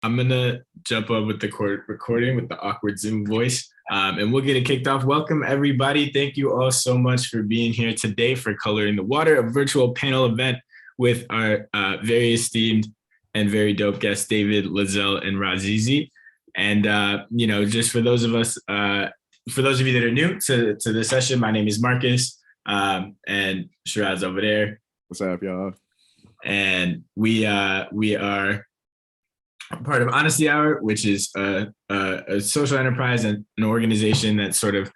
I'm gonna jump up with the recording with the awkward Zoom voice, and we'll get it kicked off. Welcome everybody. Thank you all so much for being here today for Color in the Water, a virtual panel event with our very esteemed and very dope guests, David, Lizelle, and Rahzizi. And just for those of us, for those of you that are new to this session, my name is Marcus, and Shiraz over there. What's up, y'all? And we are part of Honesty Hour, which is a social enterprise and an organization that's sort of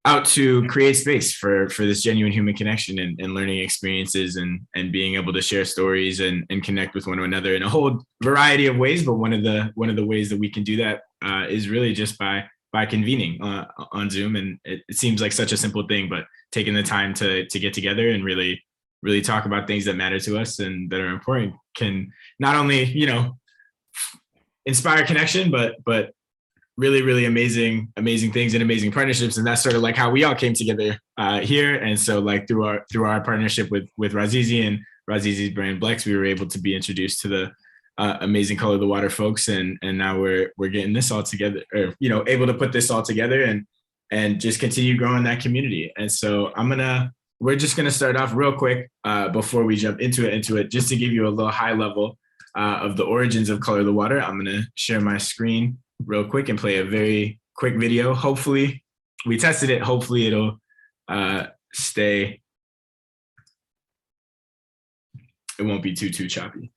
out to create space for this genuine human connection and learning experiences and being able to share stories and connect with one another in a whole variety of ways. But one of the ways that we can do that is really just by convening on Zoom. And it seems like such a simple thing, but taking the time to get together and really talk about things that matter to us and that are important can not only, inspire connection, but really amazing things and amazing partnerships. And that's sort of like how we all came together here. And so like through our partnership with Rahzizi and Rahzizi's brand BLEX, we were able to be introduced to the amazing Color of the Water folks. And now we're getting this all together, or, able to put this all together and just continue growing that community. And so we're just gonna start off real quick before we jump into it, just to give you a little high level of the origins of Color of the Water. I'm gonna share my screen real quick and play a very quick video. Hopefully, we tested it. Hopefully it'll stay. It won't be too choppy.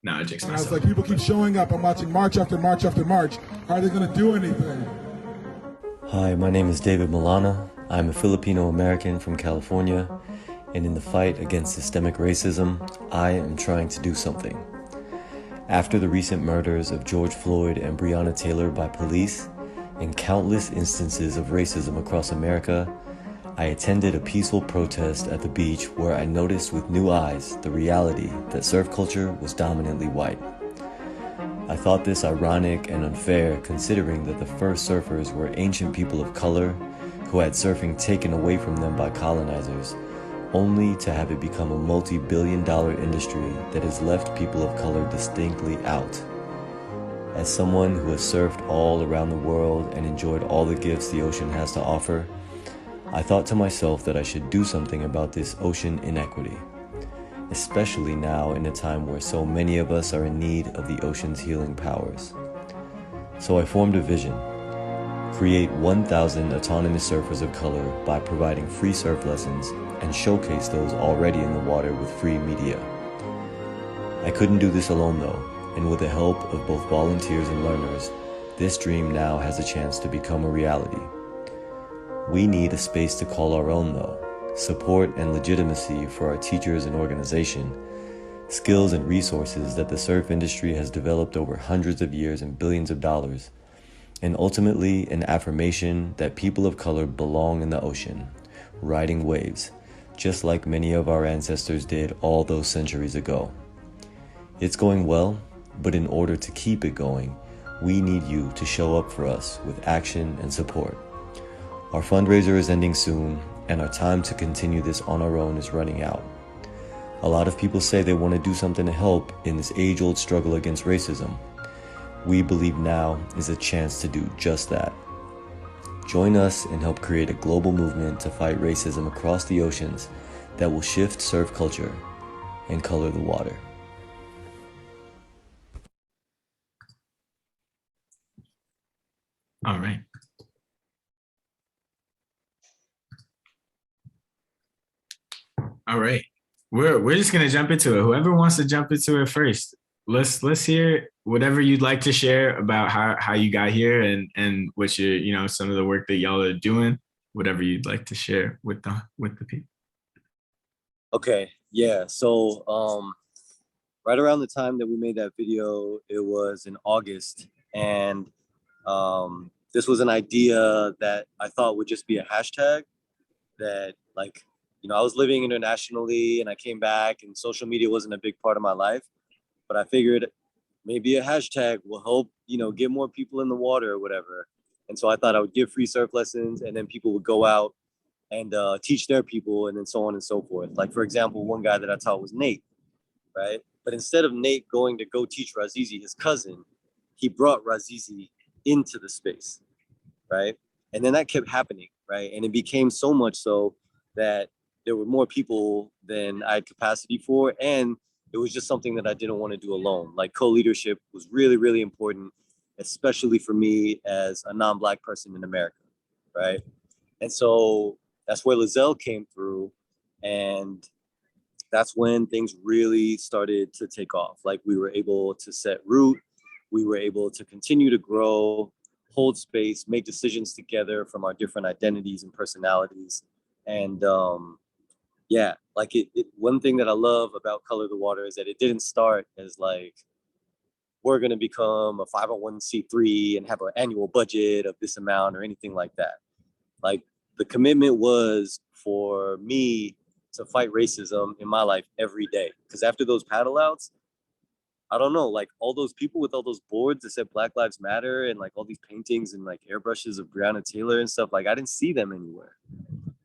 Nah, Jake's not. I was like, people keep showing up. I'm watching march after march after march. Are they gonna do anything? Hi, my name is David Malana. I'm a Filipino American from California, and in the fight against systemic racism, I am trying to do something. After the recent murders of George Floyd and Breonna Taylor by police, and countless instances of racism across America, I attended a peaceful protest at the beach where I noticed with new eyes the reality that surf culture was dominantly white. I thought this ironic and unfair, considering that the first surfers were ancient people of color who had surfing taken away from them by colonizers, only to have it become a multi-billion-dollar industry that has left people of color distinctly out. As someone who has surfed all around the world and enjoyed all the gifts the ocean has to offer, I thought to myself that I should do something about this ocean inequity, especially now in a time where so many of us are in need of the ocean's healing powers. So I formed a vision: create 1,000 autonomous surfers of color by providing free surf lessons and showcase those already in the water with free media. I couldn't do this alone though, and with the help of both volunteers and learners, this dream now has a chance to become a reality. We need a space to call our own though, support and legitimacy for our teachers and organization, skills and resources that the surf industry has developed over hundreds of years and billions of dollars, and ultimately an affirmation that people of color belong in the ocean, riding waves, just like many of our ancestors did all those centuries ago. It's going well, but in order to keep it going, we need you to show up for us with action and support. Our fundraiser is ending soon, and our time to continue this on our own is running out. A lot of people say they want to do something to help in this age-old struggle against racism. We believe now is a chance to do just that. Join us and help create a global movement to fight racism across the oceans that will shift surf culture and color the water. All right. All right. We're just gonna jump into it. Whoever wants to jump into it first. Let's hear whatever you'd like to share about how you got here and what your some of the work that y'all are doing, whatever you'd like to share with the people. Okay, yeah. So right around the time that we made that video, it was in August, and this was an idea that I thought would just be a hashtag that, like, I was living internationally and I came back and social media wasn't a big part of my life. But I figured maybe a hashtag will help, get more people in the water or whatever. And so I thought I would give free surf lessons, and then people would go out and teach their people, and then so on and so forth. Like, for example, one guy that I taught was Nate, right? But instead of Nate going to go teach Rahzizi, his cousin, he brought Rahzizi into the space, right? And then that kept happening, right? And it became so much so that there were more people than I had capacity for. And it was just something that I didn't want to do alone. Like co-leadership was really, really important, especially for me as a non-Black person in America, right? And so that's where Lizelle came through. And that's when things really started to take off. Like we were able to set root, we were able to continue to grow, hold space, make decisions together from our different identities and personalities. And yeah, like one thing that I love about Color the Water is that it didn't start as like, we're going to become a 501c3 and have an annual budget of this amount or anything like that. Like the commitment was for me to fight racism in my life every day. Because after those paddle outs, I don't know, like all those people with all those boards that said Black Lives Matter and like all these paintings and like airbrushes of Breonna Taylor and stuff, like I didn't see them anywhere.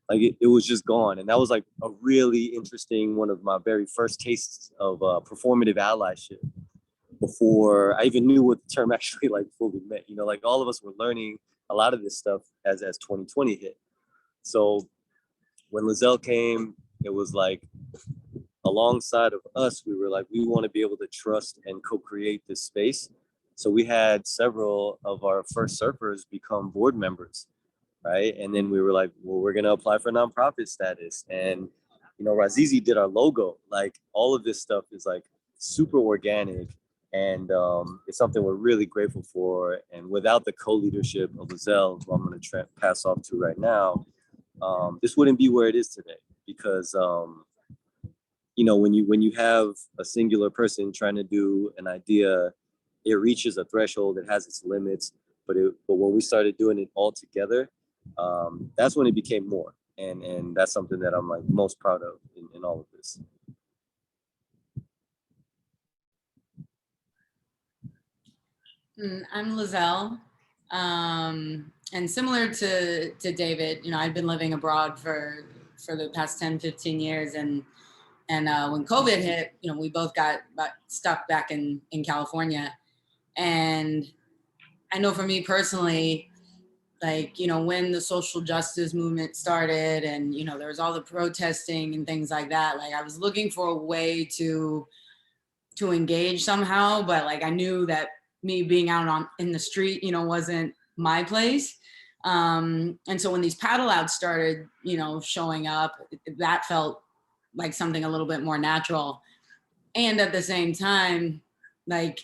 Like it was just gone. And that was like a really interesting, one of my very first tastes of performative allyship before I even knew what the term actually like fully meant. You know, like all of us were learning a lot of this stuff as 2020 hit. So when Lizelle came, it was like alongside of us, we were like, we want to be able to trust and co-create this space. So we had several of our first surfers become board members, right? And then we were like, well, we're going to apply for nonprofit status. And, you know, Rahzizi did our logo. Like all of this stuff is like super organic. And it's something we're really grateful for. And without the co-leadership of Lizelle, who I'm going to pass off to right now, this wouldn't be where it is today. Because you know, when you have a singular person trying to do an idea, it reaches a threshold, it has its limits. But when we started doing it all together, that's when it became more. And that's something that I'm like most proud of in all of this. I'm Lizelle. And similar to David, you know, I've been living abroad for the past 10, 15 years. And when COVID hit, you know, we both got stuck back in California. And I know for me personally, like, you know, when the social justice movement started and, you know, there was all the protesting and things like that, like I was looking for a way to engage somehow, but like I knew that me being out in the street, you know, wasn't my place. And so when these paddle outs started, you know, showing up, that felt like something a little bit more natural. And at the same time, like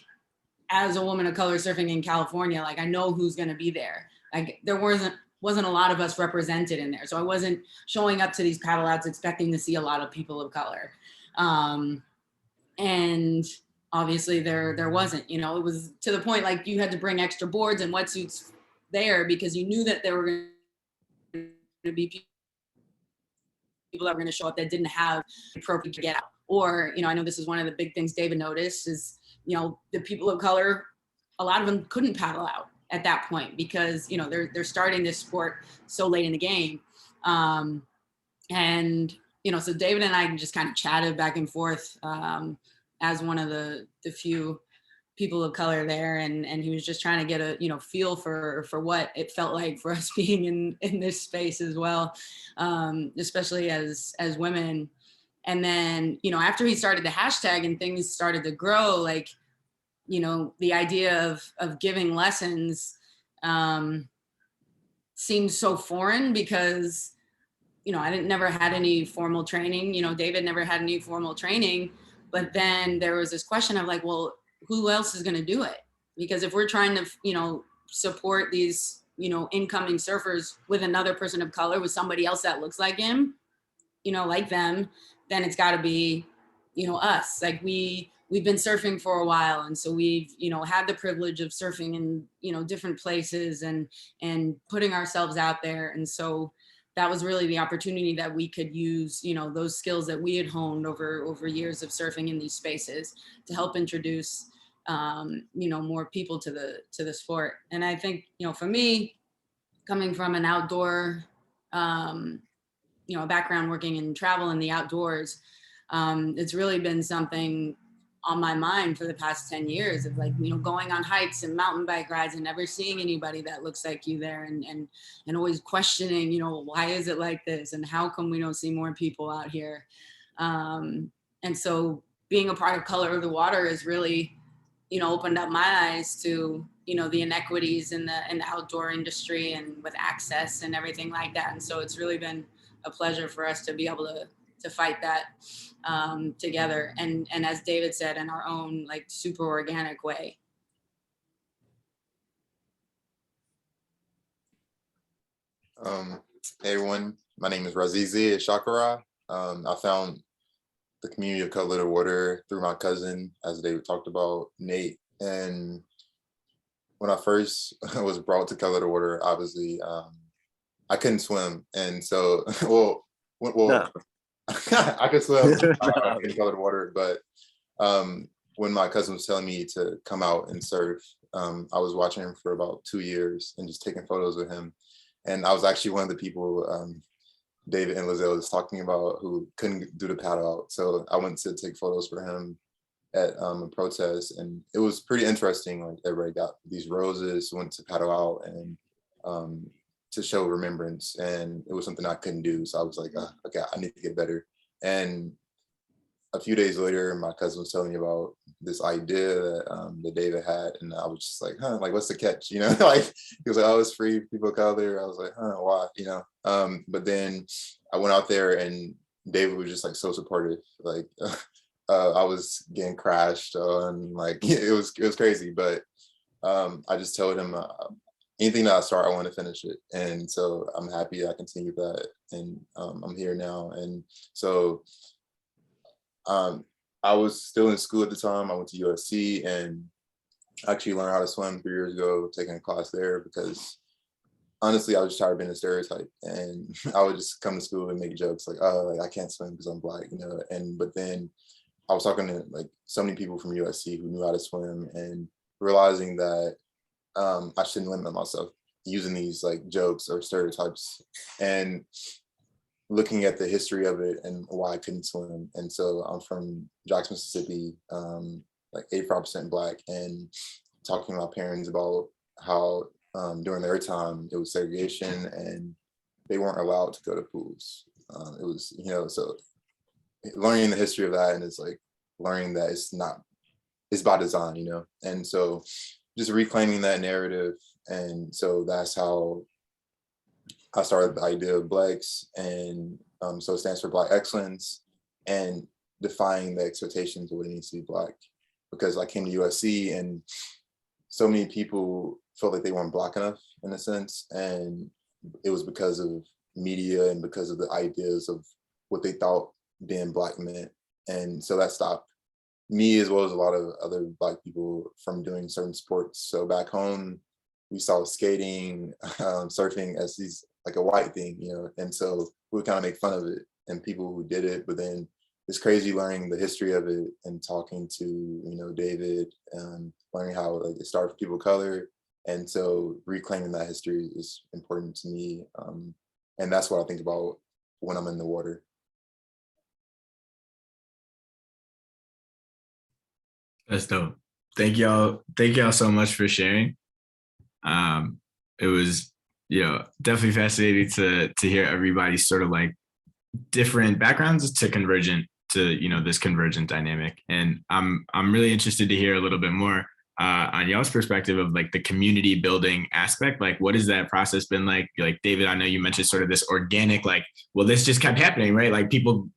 as a woman of color surfing in California, like I know who's going to be there. Like there wasn't a lot of us represented in there. So I wasn't showing up to these paddle outs expecting to see a lot of people of color. And obviously there wasn't, you know, it was to the point like you had to bring extra boards and wetsuits there because you knew that there were going to be people that were going to show up that didn't have appropriate to get out. Or, you know, I know this is one of the big things David noticed is, you know, the people of color, a lot of them couldn't paddle out at that point because, you know, they're starting this sport so late in the game. And, you know, so David and I just kind of chatted back and forth as one of the few people of color there. And he was just trying to get a, you know, feel for what it felt like for us being in this space as well, especially as women. And then, you know, after he started the hashtag and things started to grow, like, you know, the idea of giving lessons seemed so foreign because, you know, I never had any formal training, you know, David never had any formal training, but then there was this question of like, well, who else is going to do it? Because if we're trying to, you know, support these, you know, incoming surfers with another person of color, with somebody else that looks like him, you know, like them, then it's got to be, you know, us. Like we've been surfing for a while. And so we've, you know, had the privilege of surfing in, you know, different places and putting ourselves out there. And so that was really the opportunity that we could use, you know, those skills that we had honed over years of surfing in these spaces to help introduce, you know, more people to the sport. And I think, you know, for me, coming from an outdoor, you know, background working in travel in the outdoors, it's really been something on my mind for the past 10 years of like, you know, going on hikes and mountain bike rides and never seeing anybody that looks like you there, and always questioning, you know, why is it like this and how come we don't see more people out here. And so being a part of Color of the Water is really, you know, opened up my eyes to, you know, the inequities in the outdoor industry and with access and everything like that. And so it's really been a pleasure for us to be able to fight that together. And as David said, in our own like super organic way. Hey everyone, my name is Rahzizi Ishakarah. I found the community of Color of the Water through my cousin, as David talked about, Nate. And when I first was brought to Color of the Water, obviously, I couldn't swim. And so, well, No. I could swim in Color of the Water, but when my cousin was telling me to come out and surf, I was watching him for about 2 years and just taking photos with him. And I was actually one of the people David and Lizelle was talking about who couldn't do the paddle out. So I went to take photos for him at a protest, and it was pretty interesting. Like everybody got these roses, went to paddle out and to show remembrance. And it was something I couldn't do. So I was like, okay, I need to get better. And a few days later, my cousin was telling me about this idea that David had, and I was just like, like what's the catch? You know, like he was like, oh, it's free, people of color. I was like, why? You know, but then I went out there, and David was just like so supportive. Like I was getting crashed on, like it was crazy, but I just told him anything that I start, I want to finish it, and so I'm happy I continued that, and I'm here now, and so. I was still in school at the time. I went to USC and actually learned how to swim 3 years ago, taking a class there because honestly, I was just tired of being a stereotype. And I would just come to school and make jokes like, oh, like, I can't swim because I'm Black, you know? But then I was talking to like so many people from USC who knew how to swim and realizing that I shouldn't limit myself using these like jokes or stereotypes. And looking at the history of it and why I couldn't swim. And so I'm from Jackson, Mississippi, like 85% Black, and talking to my parents about how during their time it was segregation and they weren't allowed to go to pools. It was, you know, so learning the history of that, and it's like learning that it's by design, you know? And so just reclaiming that narrative. And so that's how I started the idea of BLEX, and so it stands for Black Excellence, and defying the expectations of what it means to be Black. Because I came to USC and so many people felt like they weren't Black enough in a sense, and it was because of media and because of the ideas of what they thought being Black meant. And so that stopped me as well as a lot of other Black people from doing certain sports. So back home, we saw skating, surfing as these like a white thing, you know, and so we would kind of make fun of it and people who did it. But then it's crazy learning the history of it and talking to, you know, David, learning how like it started for people of color. And so reclaiming that history is important to me. And that's what I think about when I'm in the water. That's dope. Thank y'all so much for sharing. It was, you know, definitely fascinating to hear everybody's sort of like different backgrounds to convergent to, you know, this convergent dynamic. And I'm really interested to hear a little bit more on y'all's perspective of like the community building aspect. Like, what has that process been like? Like, David, I know you mentioned sort of this organic, like, well, this just kept happening, right? Like people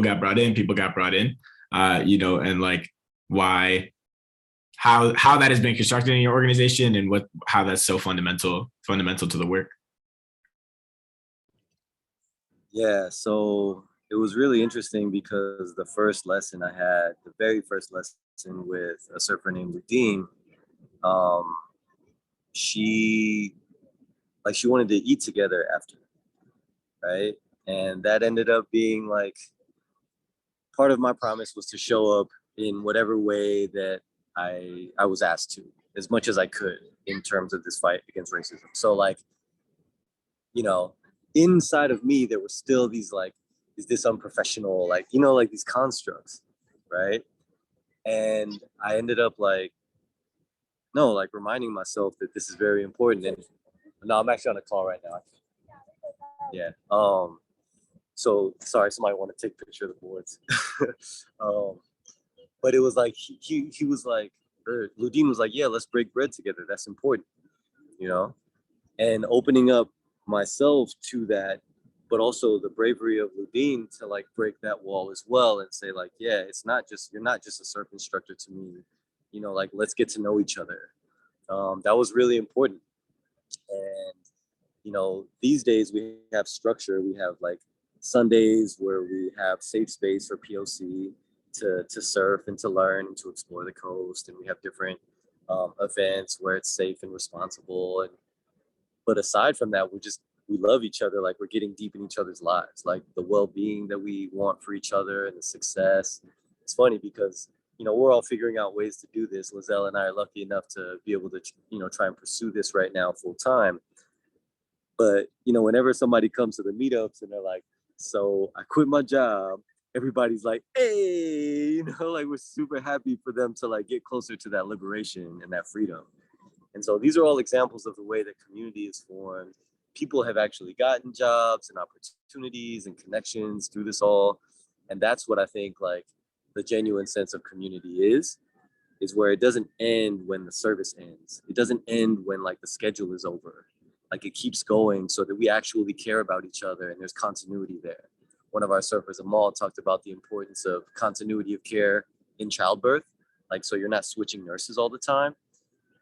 got brought in, you know, and like why, how that has been constructed in your organization and how that's so fundamental to the work. Yeah, so it was really interesting because the very first lesson with a surfer named Redeem, she wanted to eat together after, right? And that ended up being like, part of my promise was to show up in whatever way that I was asked to, as much as I could in terms of this fight against racism. So like, you know, inside of me, there were still these like, is this unprofessional? Like, you know, like these constructs, right? And I ended up like, no, like reminding myself that this is very important. And no, I'm actually on a call right now. Yeah. So sorry, somebody want to take a picture of the boards. But it was like, he was like, or Ludin was like, yeah, let's break bread together. That's important, you know? And opening up myself to that, but also the bravery of Ludin to like break that wall as well and say like, yeah, it's not just, you're not just a surf instructor to me, you know, like let's get to know each other. That was really important. And, you know, these days we have structure. We have like Sundays where we have safe space for POC to surf and to learn and to explore the coast. And we have different events where it's safe and responsible. And but aside from that, we love each other. Like we're getting deep in each other's lives, like the well-being that we want for each other and the success. It's funny because, you know, we're all figuring out ways to do this. Lizelle and I are lucky enough to be able to, you know, try and pursue this right now full time. But, you know, whenever somebody comes to the meetups and they're like, so I quit my job, everybody's like, hey, you know, like we're super happy for them to like get closer to that liberation and that freedom. And so these are all examples of the way that community is formed. People have actually gotten jobs and opportunities and connections through this all. And that's what I think like the genuine sense of community is where it doesn't end when the service ends. It doesn't end when like the schedule is over. Like it keeps going so that we actually care about each other and there's continuity there. One of our surfers, Amal, talked about the importance of continuity of care in childbirth. Like, so you're not switching nurses all the time.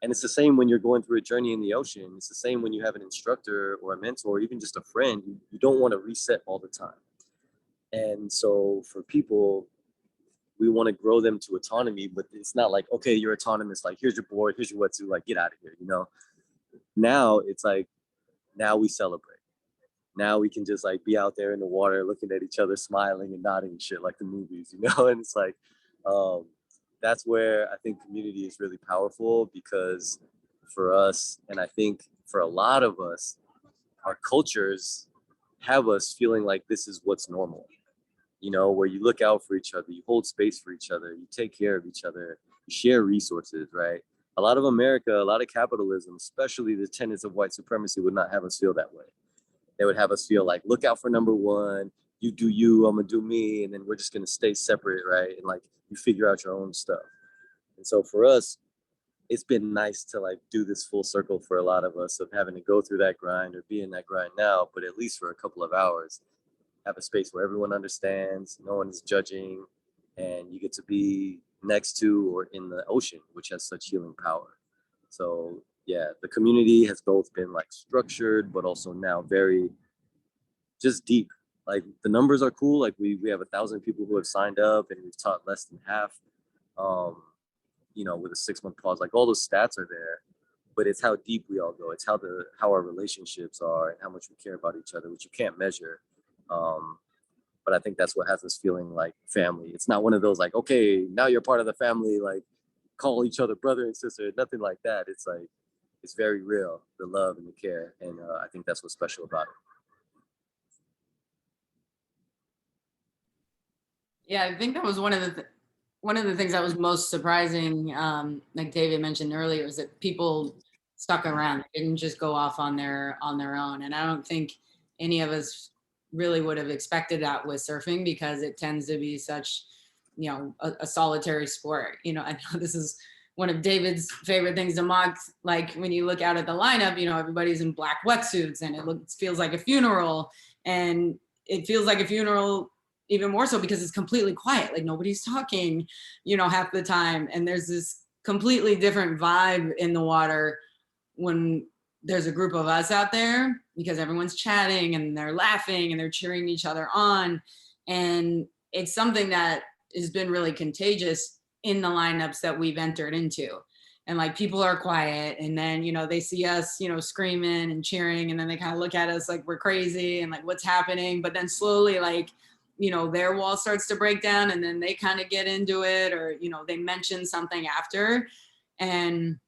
And it's the same when you're going through a journey in the ocean. It's the same when you have an instructor or a mentor, or even just a friend. You don't want to reset all the time. And so for people, we want to grow them to autonomy, but it's not like, okay, you're autonomous. Like, here's your board, here's your wetsuit, like get out of here, you know? Now it's like, now we celebrate. Now we can just like be out there in the water, looking at each other, smiling and nodding and shit like the movies, you know? And it's like, that's where I think community is really powerful because for us, and I think for a lot of us, our cultures have us feeling like this is what's normal, you know, where you look out for each other, you hold space for each other, you take care of each other, you share resources, right? A lot of America, a lot of capitalism, especially the tenets of white supremacy would not have us feel that way. They would have us feel like, look out for number one, you do you, I'm gonna do me, and then we're just gonna stay separate, right? And like, you figure out your own stuff. And so for us, it's been nice to like do this full circle for a lot of us of having to go through that grind or be in that grind now, but at least for a couple of hours, have a space where everyone understands, no one is judging, and you get to be next to or in the ocean, which has such healing power. So yeah, the community has both been like structured, but also now very just deep. Like the numbers are cool. Like we have 1,000 people who have signed up and we've taught less than half, you know, with a 6-month pause, like all those stats are there, but it's how deep we all go. It's how our relationships are and how much we care about each other, which you can't measure. But I think that's what has us feeling like family. It's not one of those like, okay, now you're part of the family, like call each other brother and sister, nothing like that. It's like, it's very real, the love and the care. And I think that's what's special about it. Yeah, I think that was one of the things that was most surprising, like David mentioned earlier, is that people stuck around, didn't just go off on their own. And I don't think any of us really would have expected that with surfing because it tends to be such, you know, a solitary sport. You know, I know this is one of David's favorite things to mock. Like when you look out at the lineup, you know, everybody's in black wetsuits and it feels like a funeral, and it feels like a funeral even more so because it's completely quiet. Like nobody's talking, you know, half the time. And there's this completely different vibe in the water when there's a group of us out there because everyone's chatting and they're laughing and they're cheering each other on. And it's something that has been really contagious in the lineups that we've entered into. And like people are quiet and then, you know, they see us, you know, screaming and cheering and then they kind of look at us like we're crazy and like what's happening. But then slowly like, you know, their wall starts to break down and then they kind of get into it or, you know, they mention something after. And,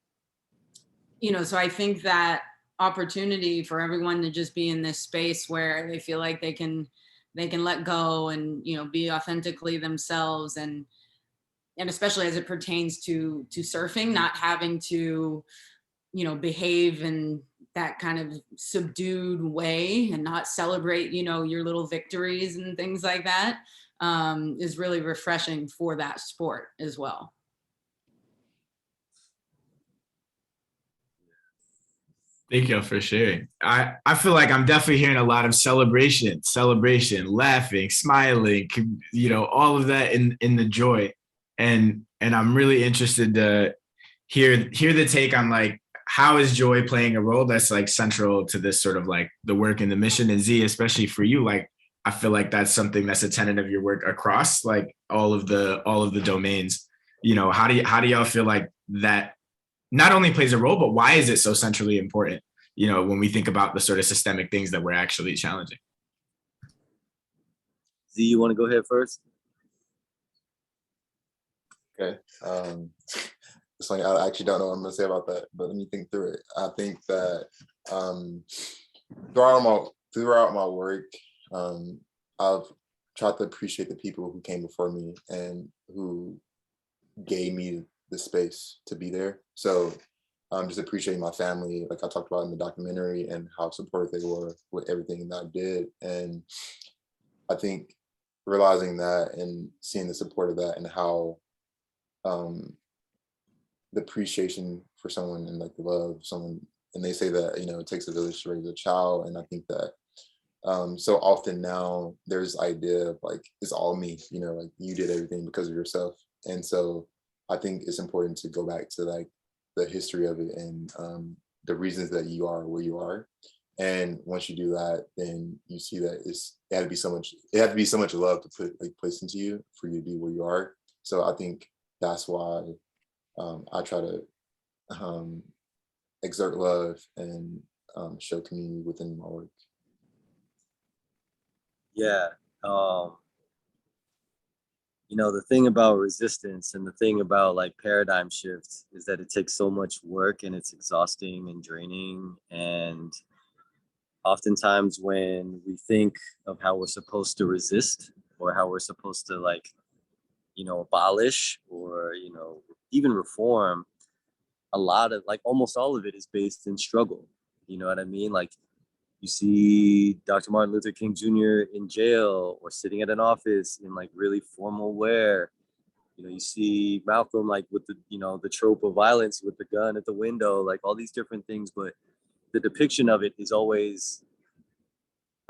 you know, so I think that opportunity for everyone to just be in this space where they feel like they can let go and, you know, be authentically themselves and and especially as it pertains to surfing, not having to, you know, behave in that kind of subdued way and not celebrate, you know, your little victories and things like that, is really refreshing for that sport as well. Thank you for sharing. I feel like I'm definitely hearing a lot of celebration, laughing, smiling, you know, all of that in the joy. And I'm really interested to hear the take on like, how is joy playing a role that's like central to this sort of like the work and the mission? And Z, especially for you, like, I feel like that's something that's a tenet of your work across like all of the domains. You know, how do y'all feel like that not only plays a role, but why is it so centrally important, you know, when we think about the sort of systemic things that we're actually challenging? Z, you want to go ahead first? Okay. It's funny, I actually don't know what I'm gonna say about that, but let me think through it. I think that throughout my work, I've tried to appreciate the people who came before me and who gave me the space to be there. So just appreciating my family, like I talked about in the documentary, and how supportive they were with everything that I did. And I think realizing that and seeing the support of that, and how the appreciation for someone and like the love of someone, and they say that, you know, it takes a village to raise a child. And I think that so often now there's idea of like, it's all me, you know, like you did everything because of yourself. And so I think it's important to go back to like the history of it, and the reasons that you are where you are. And once you do that, then you see that it had to be so much love to put like place into you for you to be where you are. So I think that's why I try to exert love and show community within my work. Yeah. You know, the thing about resistance and the thing about like paradigm shift is that it takes so much work, and it's exhausting and draining. And oftentimes when we think of how we're supposed to resist, or how we're supposed to like, you know, abolish, or, you know, even reform, a lot of like almost all of it is based in struggle. You know what I mean? Like, you see Dr. Martin Luther King Jr. in jail, or sitting at an office in like really formal wear. You know, you see Malcolm like with the, you know, the trope of violence with the gun at the window, like all these different things. But the depiction of it is always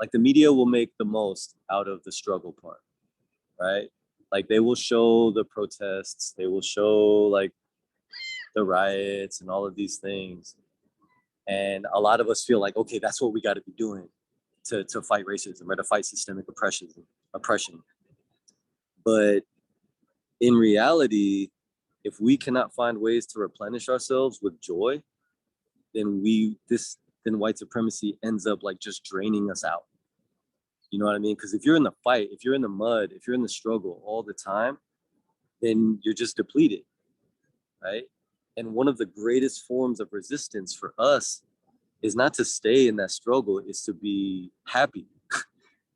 like, the media will make the most out of the struggle part, right? Like they will show the protests, they will show like the riots and all of these things. And a lot of us feel like, okay, that's what we got to be doing to fight racism, or to fight systemic oppression. But in reality, if we cannot find ways to replenish ourselves with joy, then white supremacy ends up like just draining us out. You know what I mean? Because if you're in the fight, if you're in the mud, if you're in the struggle all the time, then you're just depleted, right? And one of the greatest forms of resistance for us is not to stay in that struggle, is to be happy.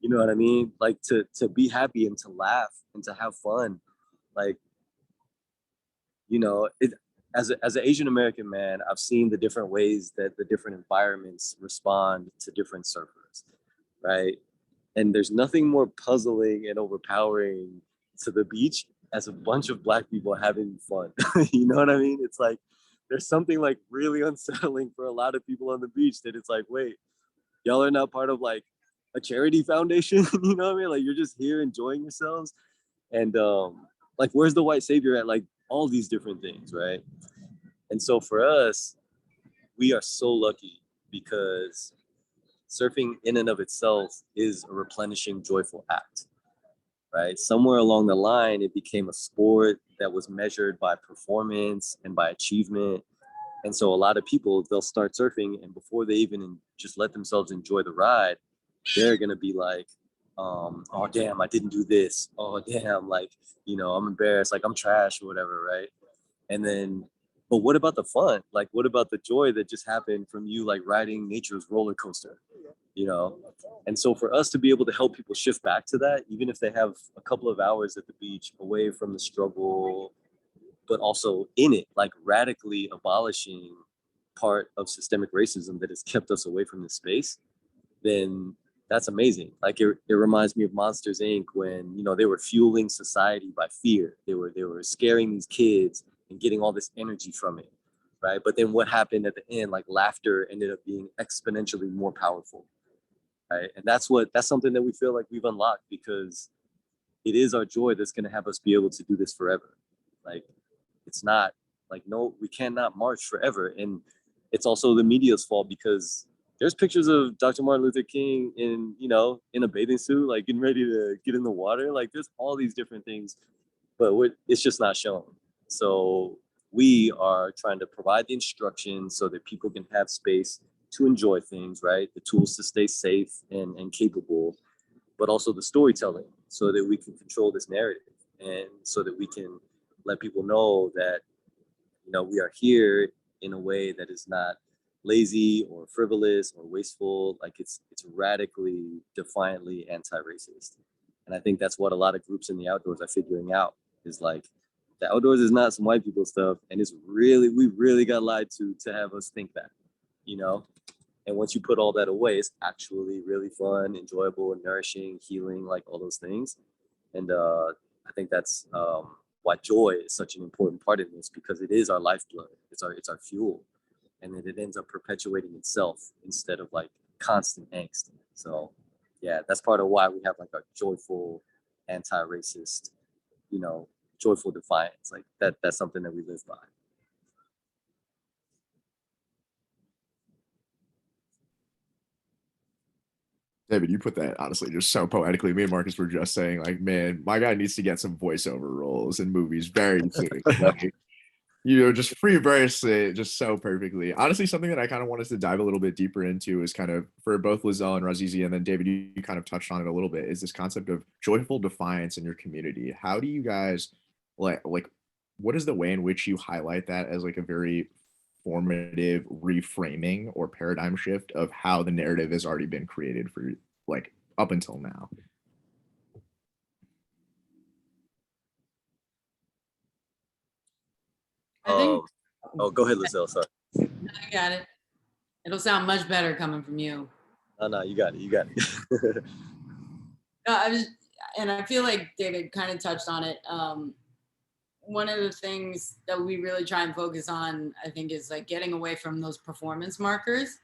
You know what I mean? Like to be happy and to laugh and to have fun. Like, you know, as an Asian American man, I've seen the different ways that the different environments respond to different surfers, right? And there's nothing more puzzling and overpowering to the beach as a bunch of Black people having fun. You know what I mean? It's like, there's something like really unsettling for a lot of people on the beach, that it's like, wait, y'all are not part of like a charity foundation. You know what I mean? Like, you're just here enjoying yourselves. And like, where's the white savior at like all these different things, right? And so for us, we are so lucky, because surfing in and of itself is a replenishing, joyful act, right? Somewhere along the line, it became a sport that was measured by performance and by achievement. And so a lot of people, they'll start surfing, and before they even just let themselves enjoy the ride, they're gonna be like, oh damn, I didn't do this. Oh damn, like, you know, I'm embarrassed, like I'm trash or whatever, right? And then, but what about the fun? Like, what about the joy that just happened from you like riding nature's roller coaster, you know? And so for us to be able to help people shift back to that, even if they have a couple of hours at the beach away from the struggle, but also in it, like radically abolishing part of systemic racism that has kept us away from this space, then that's amazing. Like it reminds me of Monsters Inc. when, you know, they were fueling society by fear. They were scaring these kids and getting all this energy from it, right? But then what happened at the end? Like laughter ended up being exponentially more powerful, right? And that's something that we feel like we've unlocked, because it is our joy that's going to have us be able to do this forever. Like, it's not like, no, we cannot march forever. And it's also the media's fault, because there's pictures of Dr. Martin Luther King in, you know, in a bathing suit, like getting ready to get in the water. Like, there's all these different things, but it's just not shown. So we are trying to provide the instructions so that people can have space to enjoy things, right? The tools to stay safe and capable, but also the storytelling so that we can control this narrative, and so that we can let people know that, you know, we are here in a way that is not lazy or frivolous or wasteful. Like, it's radically, defiantly anti-racist. And I think that's what a lot of groups in the outdoors are figuring out, is like, the outdoors is not some white people stuff, and we really got lied to have us think that, you know? And once you put all that away, it's actually really fun, enjoyable, and nourishing, healing, like all those things. And I think that's why joy is such an important part of this, because it is our lifeblood. It's our fuel, and then it ends up perpetuating itself instead of like constant angst. So yeah, that's part of why we have like our joyful, anti-racist, you know, joyful defiance. Like that's something that we live by. David, you put that honestly just so poetically. Me and Marcus were just saying, like, man, my guy needs to get some voiceover roles in movies very soon. Like, you know, just free verse it just so perfectly. Honestly, something that I kind of want us to dive a little bit deeper into is kind of for both Lizelle and Rahzizi, and then David, you kind of touched on it a little bit, is this concept of joyful defiance in your community. How do you guys like what is the way in which you highlight that as like a very formative reframing or paradigm shift of how the narrative has already been created for like up until now? I think. Oh, go ahead, Lizelle. Sorry. No, you got it. It'll sound much better coming from you. No, you got it. You got it. No, and I feel like David kind of touched on it. One of the things that we really try and focus on, I think, is like getting away from those performance markers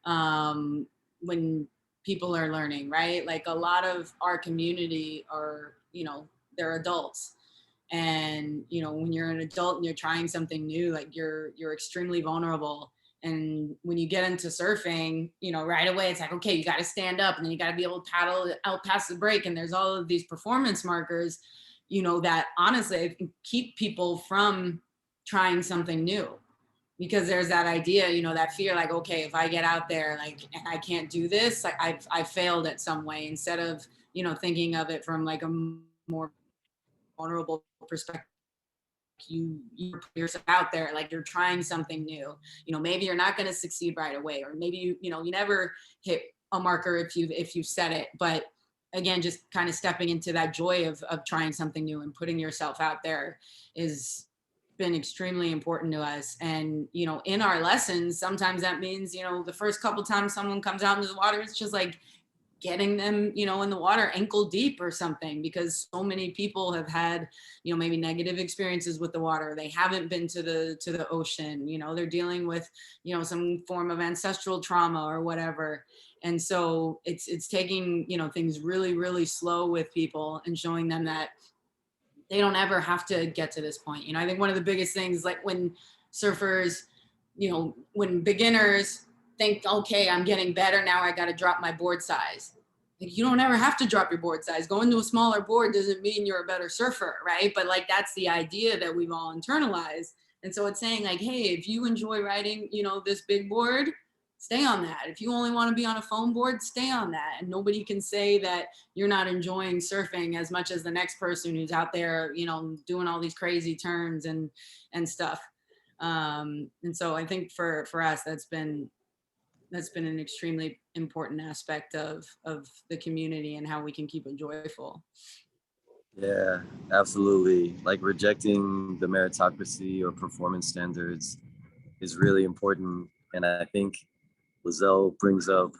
when people are learning, right? Like a lot of our community are, you know, they're adults. And, you know, when you're an adult and you're trying something new, like you're extremely vulnerable. And when you get into surfing, you know, right away, it's like, okay, you got to stand up and then you got to be able to paddle out past the break. And there's all of these performance markers, you know, that honestly keep people from trying something new, because there's that idea, you know, that fear, like, okay, if I get out there, like, and I can't do this, like I failed at some way, instead of, you know, thinking of it from like a more vulnerable perspective. You put yourself out there, like you're trying something new. You know, maybe you're not going to succeed right away, or maybe you never hit a marker if you set it. But again, just kind of stepping into that joy of trying something new and putting yourself out there is been extremely important to us. And, you know, in our lessons, sometimes that means, you know, the first couple times someone comes out into the water, it's just like getting them, you know, in the water ankle deep or something, because so many people have had, you know, maybe negative experiences with the water. They haven't been to the ocean, you know, they're dealing with, you know, some form of ancestral trauma or whatever. And so it's taking, you know, things really, really slow with people and showing them that they don't ever have to get to this point. You know, I think one of the biggest things, like when surfers, you know, when beginners think, okay, I'm getting better now, I got to drop my board size. Like, you don't ever have to drop your board size. Going to a smaller board doesn't mean you're a better surfer, right? But like, that's the idea that we've all internalized. And so it's saying like, hey, if you enjoy riding, you know, this big board, stay on that. If you only want to be on a foam board, stay on that. And nobody can say that you're not enjoying surfing as much as the next person who's out there, you know, doing all these crazy turns and stuff. And so I think for us, that's been an extremely important aspect of the community and how we can keep it joyful. Yeah, absolutely. Like rejecting the meritocracy or performance standards is really important. And I think Lizelle brings up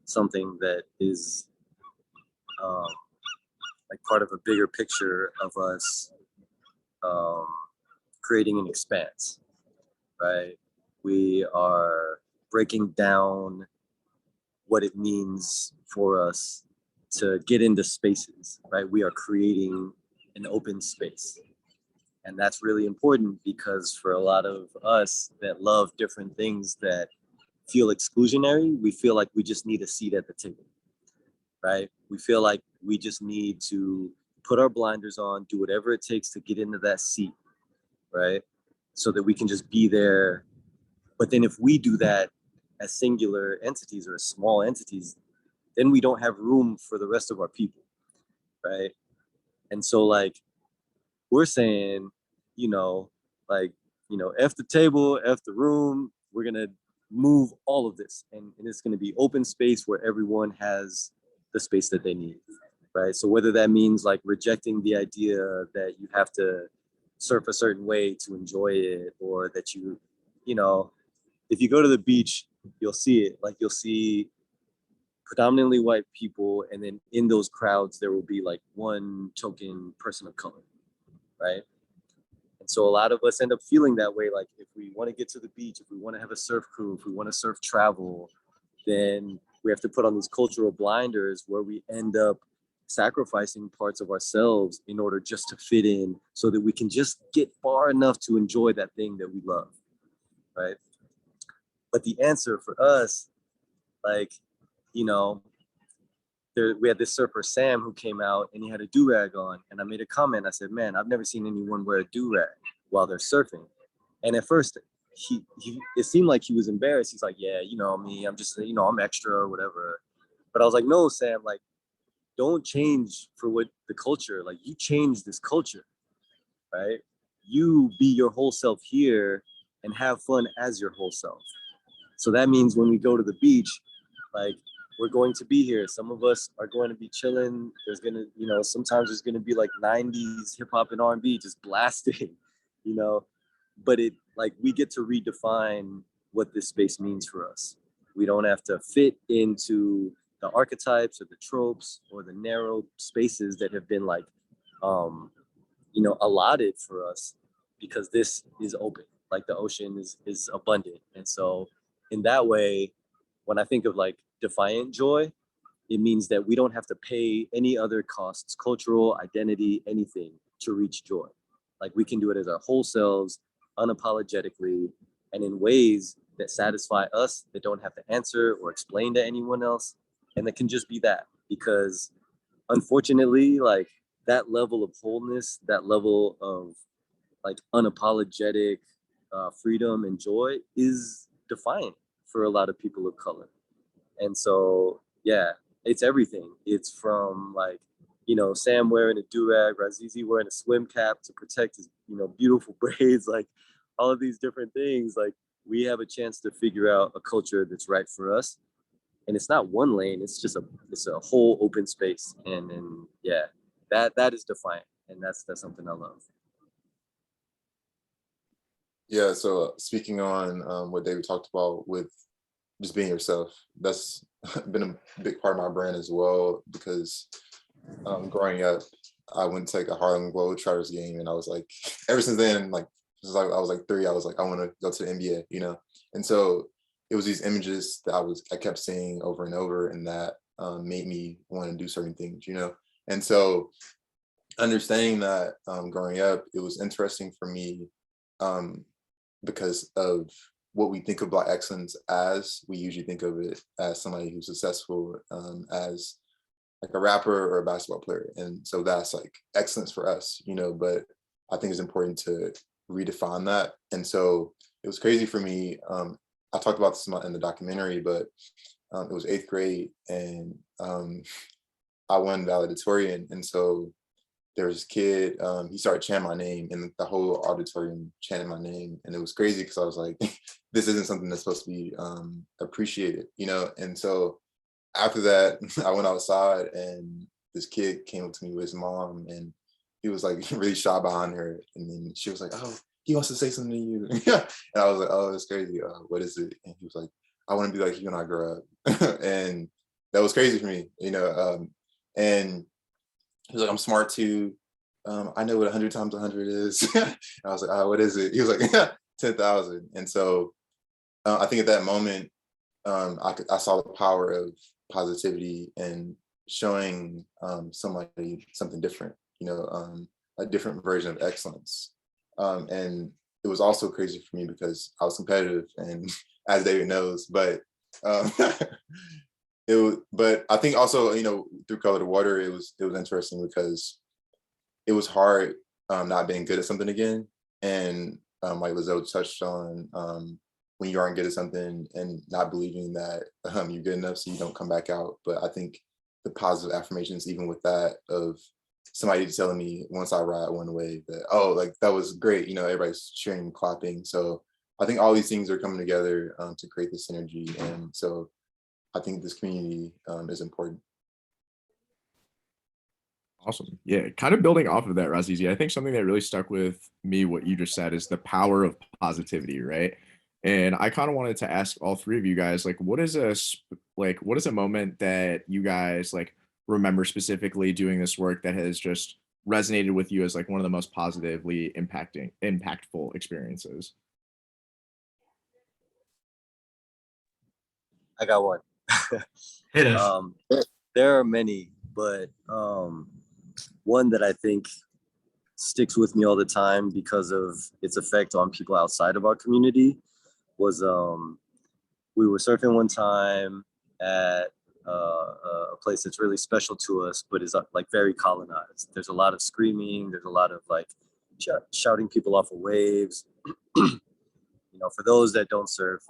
something that is um, like part of a bigger picture of us um, creating an expanse, right? We are breaking down what it means for us to get into spaces, right? We are creating an open space. And that's really important because for a lot of us that love different things that feel exclusionary, we feel like we just need a seat at the table, right? We feel like we just need to put our blinders on, do whatever it takes to get into that seat, right? So that we can just be there. But then if we do that as singular entities or as small entities, then we don't have room for the rest of our people, right? And so like we're saying, you know, like, F the table, F the room, we're gonna move all of this and it's gonna be open space where everyone has the space that they need, right? So whether that means like rejecting the idea that you have to surf a certain way to enjoy it, or that you know, if you go to the beach, you'll see it, like you'll see predominantly white people, and then in those crowds there will be like one token person of color, right? And so a lot of us end up feeling that way. Like if we want to get to the beach, if we want to have a surf crew, if we want to surf travel, then we have to put on these cultural blinders where we end up sacrificing parts of ourselves in order just to fit in, so that we can just get far enough to enjoy that thing that we love, right? But the answer for us, like, we had this surfer Sam who came out and he had a do-rag on, and I made a comment. I said, man, I've never seen anyone wear a do-rag while they're surfing. And at first he it seemed like he was embarrassed. He's like, yeah, you know me, I'm just, I'm extra or whatever. But I was like, no, Sam, like, don't change for what the culture, like you change this culture, right? You be your whole self here and have fun as your whole self. So that means when we go to the beach, like, we're going to be here. Some of us are going to be chilling. There's gonna, sometimes there's gonna be like 90s hip hop and R&B just blasting, you know. But it, like, we get to redefine what this space means for us. We don't have to fit into the archetypes or the tropes or the narrow spaces that have been like, allotted for us, because this is open. Like the ocean is abundant, and so in that way, when I think of like defiant joy, it means that we don't have to pay any other costs, cultural, identity, anything, to reach joy. Like we can do it as our whole selves, unapologetically, and in ways that satisfy us, that don't have to answer or explain to anyone else, and that can just be that. Because unfortunately, like that level of wholeness, that level of like unapologetic freedom and joy is defiant for a lot of people of color. And so, yeah, it's everything. It's from like, Sam wearing a do-rag, Rahzizi wearing a swim cap to protect his, beautiful braids, like all of these different things. Like we have a chance to figure out a culture that's right for us. And it's not one lane, it's just it's a whole open space. And yeah, that is defiant. And that's something I love. Yeah, so speaking on what David talked about with just being yourself, that's been a big part of my brand as well, because growing up, I went to like a Harlem Globetrotters game, and I was like, ever since then, like, I was like 3, I was like, I want to go to the NBA, and so it was these images that I kept seeing over and over, and that made me want to do certain things, and so understanding that growing up, it was interesting for me because of what we think of Black excellence as. We usually think of it as somebody who's successful as like a rapper or a basketball player. And so that's like excellence for us, but I think it's important to redefine that. And so it was crazy for me. I talked about this in the documentary, but it was 8th grade, and I won valedictorian. And so there was this kid, he started chanting my name, and the whole auditorium chanted my name. And it was crazy because I was like, this isn't something that's supposed to be appreciated, And so after that, I went outside, and this kid came up to me with his mom, and he was like really shy behind her, and then she was like, oh, he wants to say something to you. And I was like, oh, that's crazy. What is it? And he was like, I want to be like you when I grow up. And that was crazy for me, you know. And he was like, I'm smart too. I know what 100 times 100 is. And I was like, oh, what is it? He was like, 10,000. And so I think at that moment, I saw the power of positivity and showing somebody something different, you know, a different version of excellence. And it was also crazy for me because I was competitive, and as David knows, but but I think also, you know, through Color to Water, it was interesting because it was hard not being good at something again. And like Lizelle touched on, when you aren't good at something and not believing that you're good enough so you don't come back out. But I think the positive affirmations, even with that, of somebody telling me once I ride one wave that, oh, like that was great, you know, everybody's cheering, clapping. So I think all these things are coming together to create this synergy. And so I think this community is important. Awesome. Yeah, kind of building off of that, Rahzizi, I think something that really stuck with me, what you just said, is the power of positivity, right? And I kind of wanted to ask all three of you guys, like, what is a moment that you guys like remember specifically doing this work that has just resonated with you as like one of the most positively impactful experiences? I got one. Hit us. There are many, but one that I think sticks with me all the time because of its effect on people outside of our community was we were surfing one time at a place that's really special to us, but is like very colonized. There's a lot of screaming. There's a lot of like shouting people off of waves. You know, for those that don't surf,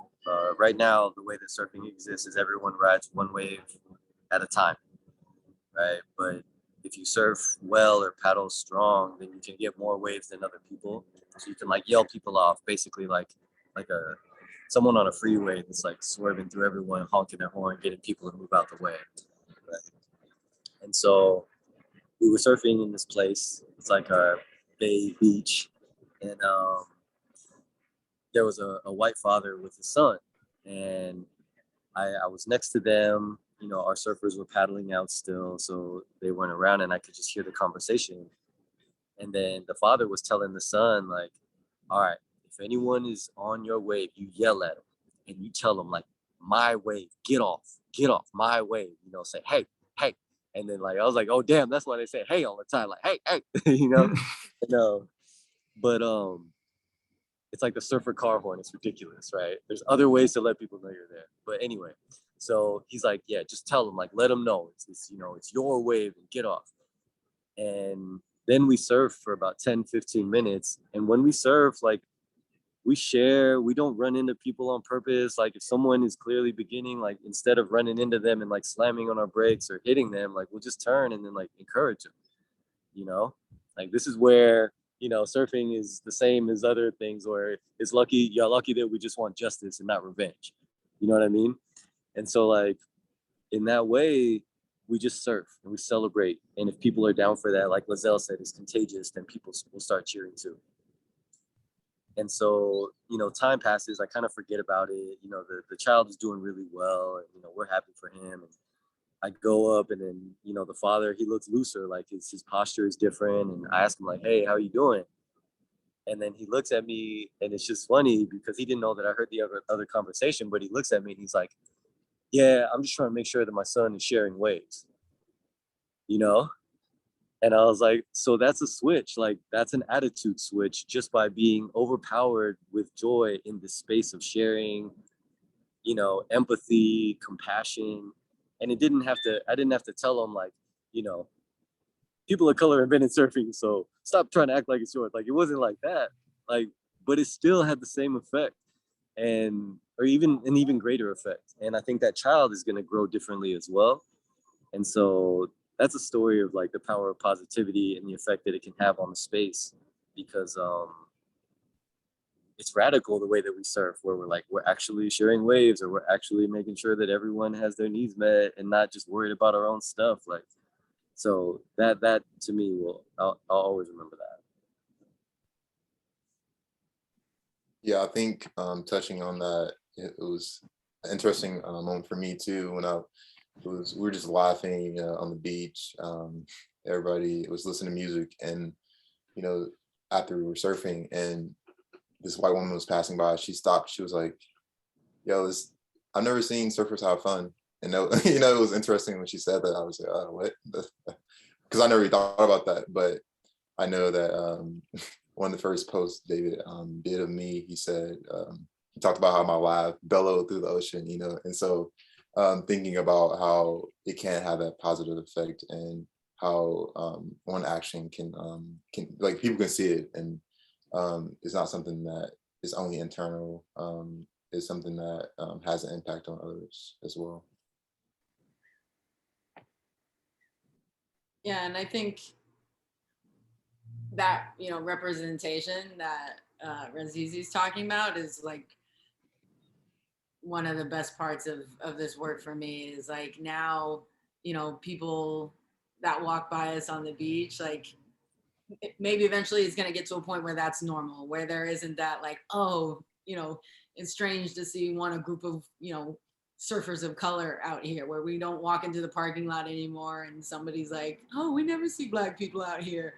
right now, the way that surfing exists is everyone rides one wave at a time, right? But if you surf well or paddle strong, then you can get more waves than other people. So you can like yell people off, basically like someone on a freeway that's like swerving through everyone, honking their horn, getting people to move out the way. Right? And so we were surfing in this place. It's like a bay beach, and there was a white father with his son, and I was next to them. You know, our surfers were paddling out still, so they weren't around, and I could just hear the conversation. And then the father was telling the son, like, all right, if anyone is on your wave, you yell at them and you tell them, like, my wave, get off, my wave, you know, say, hey, hey. And then, like, I was like, oh, damn, that's why they say hey all the time, like, hey, hey, you know? But it's like the surfer car horn. It's ridiculous, right? There's other ways to let people know you're there. But anyway, so he's like, yeah, just tell them, like, let them know it's you know, it's your wave and get off. And then we surf for about 10, 15 minutes. And when we surf, like, we share, we don't run into people on purpose. Like if someone is clearly beginning, like instead of running into them and like slamming on our brakes or hitting them, like we'll just turn and then like encourage them, you know? Like this is where, you know, surfing is the same as other things where it's lucky, you're lucky that we just want justice and not revenge. You know what I mean? And so like in that way, we just surf and we celebrate. And if people are down for that, like Lizelle said, it's contagious, then people will start cheering too. And so, you know, time passes, I kind of forget about it. You know, the child is doing really well and, you know, we're happy for him. And I go up and then, you know, the father, he looks looser, like his posture is different. And I ask him like, hey, how are you doing? And then he looks at me and it's just funny because he didn't know that I heard the other conversation, but he looks at me and he's like, yeah, I'm just trying to make sure that my son is sharing waves, you know? And I was like, so that's a switch. Like that's an attitude switch just by being overpowered with joy in the space of sharing, you know, empathy, compassion. And I didn't have to tell them like, you know, people of color invented surfing, so stop trying to act like it's yours. Like it wasn't like that. Like, but it still had the same effect or even an even greater effect. And I think that child is going to grow differently as well. And so that's a story of like the power of positivity and the effect that it can have on the space, because it's radical the way that we surf, where we're actually sharing waves, or we're actually making sure that everyone has their needs met and not just worried about our own stuff. Like So that to me I'll always remember that. Yeah, I think touching on that, it was an interesting moment for me too. When we were just laughing on the beach. Everybody was listening to music, and after we were surfing, and this white woman was passing by. She stopped. She was like, "Yo, I've never seen surfers have fun." And it was interesting when she said that. I was like, "Oh, what?" Because I never really thought about that, but I know that one of the first posts David did of me, he said, he talked about how my laugh bellowed through the ocean, and so thinking about how it can have that positive effect, and how one action can like people can see it, and it's not something that is only internal, it's something that has an impact on others as well. Yeah, and I think that representation that Rahzizi's talking about is like one of the best parts of this work for me. Is like now people that walk by us on the beach, like maybe eventually it's going to get to a point where that's normal, where there isn't that like, oh, it's strange to see a group of surfers of color out here, where we don't walk into the parking lot anymore and somebody's like, oh, we never see Black people out here.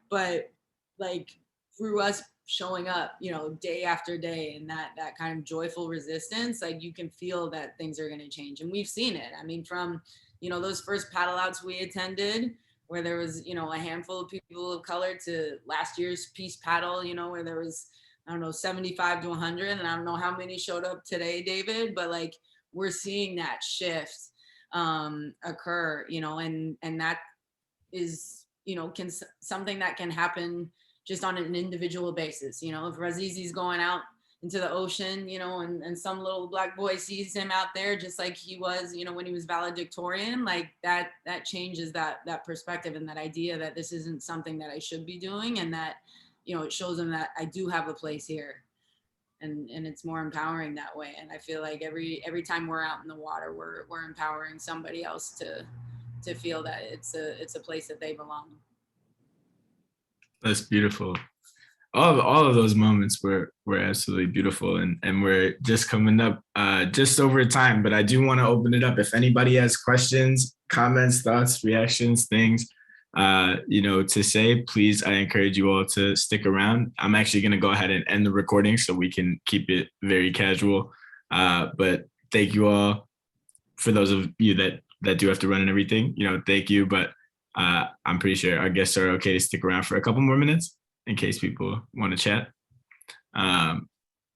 But like through us showing up day after day, and that kind of joyful resistance, like you can feel that things are going to change. And we've seen it. I mean, from those first paddle outs we attended, where there was a handful of people of color, to last year's Peace Paddle, where there was, I don't know, 75 to 100, and I don't know how many showed up today, David, but like we're seeing that shift occur, and that is something that can happen just on an individual basis. If Rahzizi's going out into the ocean, and some little Black boy sees him out there, just like he was, when he was valedictorian, like that changes that perspective, and that idea that this isn't something that I should be doing, and that, it shows him that I do have a place here, and it's more empowering that way. And I feel like every time we're out in the water, we're empowering somebody else to feel that it's a place that they belong. That's beautiful. All of those moments were absolutely beautiful, and we're just coming up just over time, but I do want to open it up. If anybody has questions, comments, thoughts, reactions, things to say, please, I encourage you all to stick around. I'm actually going to go ahead and end the recording so we can keep it very casual, but thank you all. For those of you that do have to run and everything, thank you, but I'm pretty sure our guests are okay to stick around for a couple more minutes in case people want to chat.